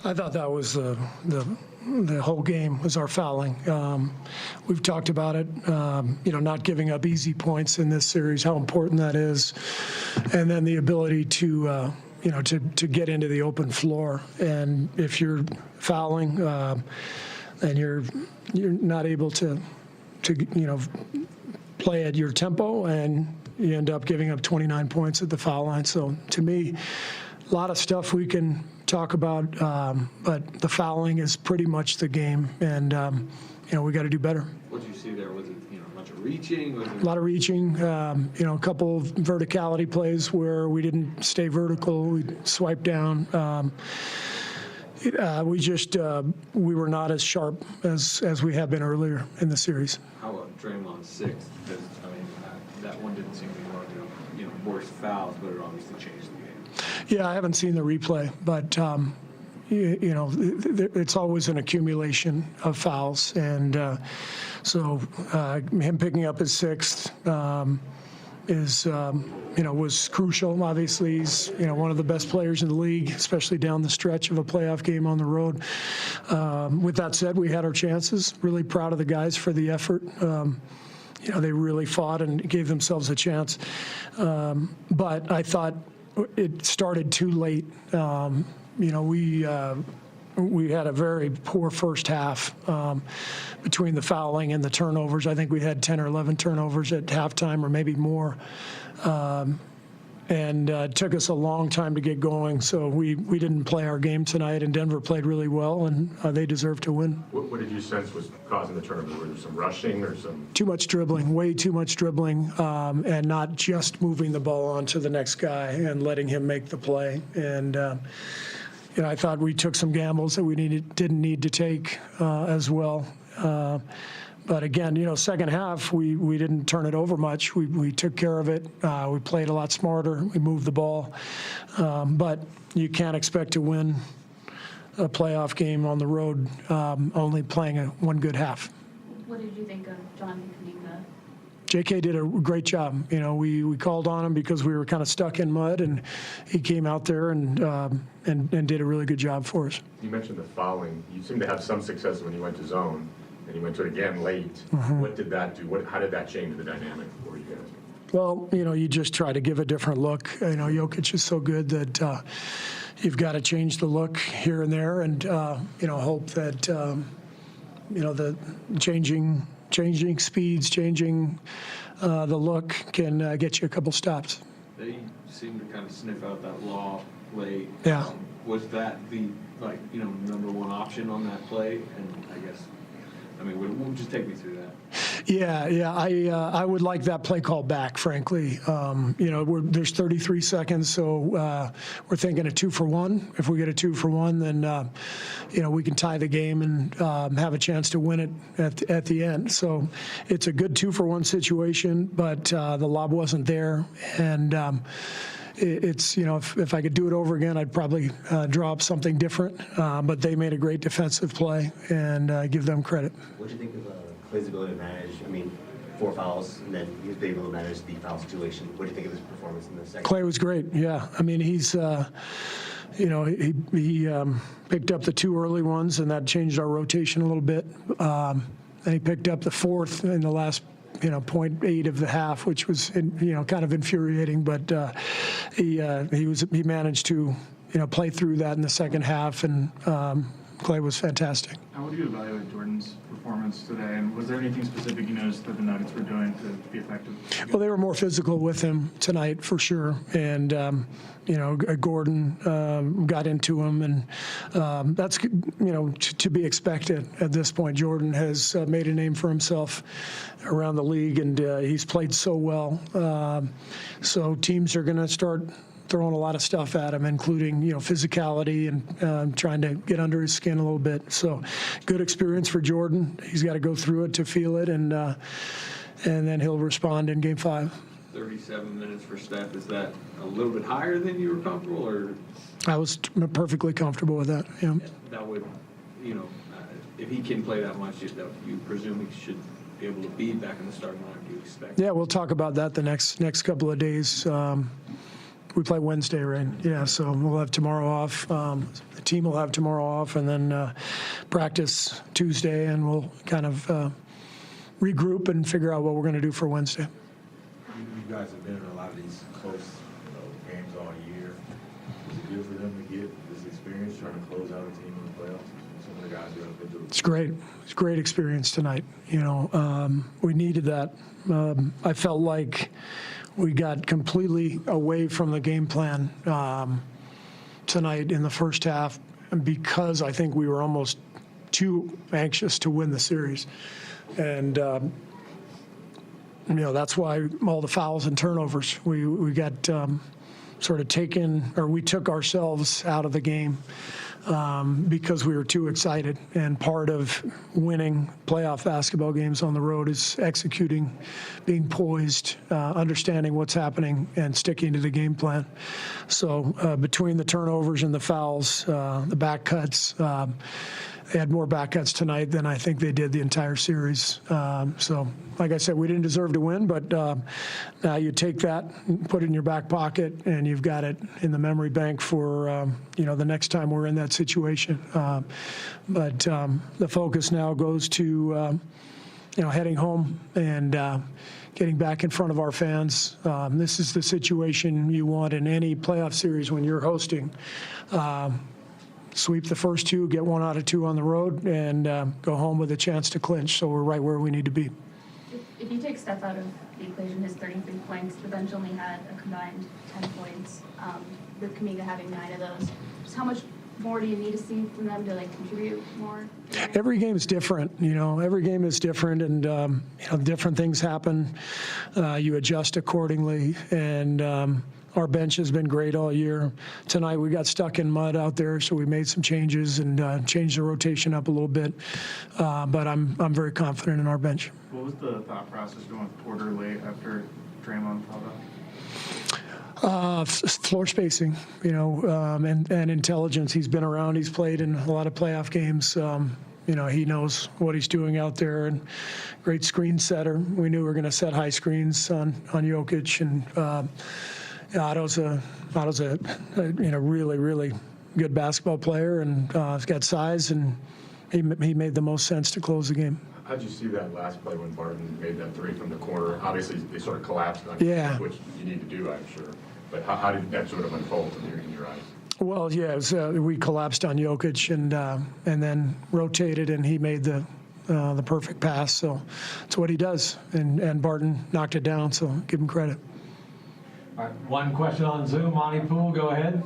I thought that was the whole game was our fouling. We've talked about it, not giving up easy points in this series, how important that is, and then the ability to to get into the open floor. And if you're fouling and you're not able to play at your tempo, and you end up giving up 29 points at the foul line. So to me, a lot of stuff we can talk about, but the fouling is pretty much the game, and we got to do better. What did you see there? Was it a bunch of reaching? A lot of reaching. A couple of verticality plays where we didn't stay vertical. We swiped down. We were not as sharp as we have been earlier in the series. How about Draymond's sixth? Because that one didn't seem to be one of the worst fouls, but it obviously changed the game. Yeah, I haven't seen the replay, but it's always an accumulation of fouls, and so him picking up his sixth was crucial. Obviously, he's one of the best players in the league, especially down the stretch of a playoff game on the road. With that said, we had our chances. Really proud of the guys for the effort. They really fought and gave themselves a chance. But I thought it started too late. We had a very poor first half between the fouling and the turnovers. I think we had 10 or 11 turnovers at halftime, or maybe more. And it took us a long time to get going, so we didn't play our game tonight, and Denver played really well, and they deserved to win. What did you sense was causing the turnover? Was there some rushing or some? Too much dribbling, way too much dribbling, and not just moving the ball on to the next guy and letting him make the play. And I thought we took some gambles that we didn't need to take as well. But again, second half, we didn't turn it over much. We took care of it. We played a lot smarter. We moved the ball. But you can't expect to win a playoff game on the road only playing one good half. What did you think of John Kanika? JK did a great job. We called on him because we were kind of stuck in mud, and he came out there and did a really good job for us. You mentioned the fouling. You seemed to have some success when you went to zone, and you went to it again late. What did that do? How did that change the dynamic for you guys? Well, you just try to give a different look. Jokic is so good that you've got to change the look here and there, and hope that the changing speeds, changing the look can get you a couple stops. They seem to kind of sniff out that law late. Yeah. Was that the number one option on that play? And I guess, we'll just take me through that. Yeah. I would like that play call back, frankly. There's 33 seconds, so we're thinking a 2-for-1. If we get a 2-for-1, then we can tie the game and have a chance to win it at the end. So it's a good 2-for-1 situation, but the lob wasn't there, and it's if I could do it over again, I'd probably draw up something different. But they made a great defensive play, and give them credit. What do you think of Clay's ability to manage? 4 fouls, and then he was able to manage the foul situation. What do you think of his performance in the second? Clay was great. Yeah, he's he picked up the 2 early ones, and that changed our rotation a little bit. And he picked up the 4th in the last 0.8 of the half, which was kind of infuriating. But he managed to play through that in the second half, and Clay was fantastic. How would you evaluate Jordan's performance today, and was there anything specific you noticed that the Nuggets were doing to be effective? Well, they were more physical with him tonight for sure, and Gordon got into him, and that's to be expected at this point. Jordan has made a name for himself around the league, and he's played so well. So teams are going to start throwing a lot of stuff at him, including physicality and trying to get under his skin a little bit. So good experience for Jordan. He's got to go through it to feel it, and then he'll respond in Game 5. 37 minutes for Steph. Is that a little bit higher than you were comfortable, or? I was perfectly comfortable with that. Yeah. That would, if he can play that much, you presume he should be able to be back in the starting lineup. Do you expect? Yeah, we'll talk about that the next couple of days. We play Wednesday, right? Yeah, so we'll have tomorrow off. The team will have tomorrow off, and then practice Tuesday, and we'll kind of regroup and figure out what we're going to do for Wednesday. You guys have been in a lot of these close games all year. Is it good for them to get this experience trying to close out a team in the playoffs? Some of the guys who have been through it. It's great. It's a great experience tonight. We needed that. I felt like we got completely away from the game plan tonight in the first half because I think we were almost too anxious to win the series. And, that's why all the fouls and turnovers, we got sort of we took ourselves out of the game because we were too excited. And part of winning playoff basketball games on the road is executing, being poised, understanding what's happening, and sticking to the game plan. So between the turnovers and the fouls, the back cuts, they had more back cuts tonight than I think they did the entire series. So, like I said, we didn't deserve to win, but now you take that, put it in your back pocket, and you've got it in the memory bank for, the next time we're in that situation. But the focus now goes to, heading home and getting back in front of our fans. This is the situation you want in any playoff series when you're hosting. Sweep the first two, get 1 out of 2 on the road, and go home with a chance to clinch. So we're right where we need to be. If you take Steph out of the equation, his 33 points, the bench only had a combined 10 points, with Kuminga having 9 of those. Just how much more do you need to see from them to contribute more? Every game is different, every game is different, and different things happen. You adjust accordingly, and our bench has been great all year. Tonight we got stuck in mud out there, so we made some changes and changed the rotation up a little bit. But I'm very confident in our bench. What was the thought process going with Porter late after Draymond fouled out? Floor spacing, and intelligence. He's been around. He's played in a lot of playoff games. He knows what he's doing out there, and great screen setter. We knew we were going to set high screens on Jokic, and Otto's a really, really good basketball player, and he's got size, and he made the most sense to close the game. How'd you see that last play when Barton made that 3 from the corner? Obviously, they sort of collapsed on Yeah. which you need to do, I'm sure. But how did that sort of unfold in your eyes? Well, yeah, we collapsed on Jokic and then rotated, and he made the perfect pass. So it's what he does, and Barton knocked it down. So give him credit. All right, one question on Zoom. Monty Poole, go ahead.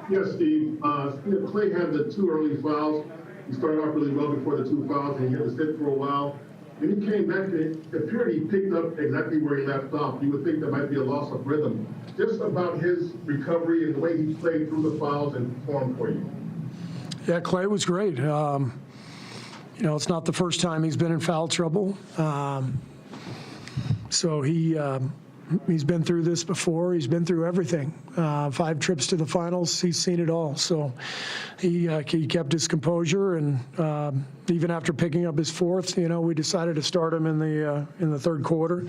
Yes, Steve. Clay had the 2 early fouls. He started off really well before the 2 fouls, and he had to sit for a while. When he came back, it appeared he picked up exactly where he left off. You would think there might be a loss of rhythm. Just about his recovery and the way he played through the fouls and performed for you. Yeah, Clay was great. It's not the first time he's been in foul trouble. So he's been through this before. He's been through everything. 5 trips to the finals. He's seen it all. So he kept his composure, and even after picking up his 4th, we decided to start him in the third quarter,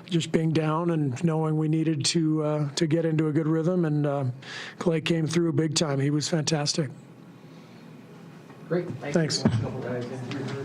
just being down and knowing we needed to get into a good rhythm. And Clay came through big time. He was fantastic. Great. Thanks. A couple guys in here.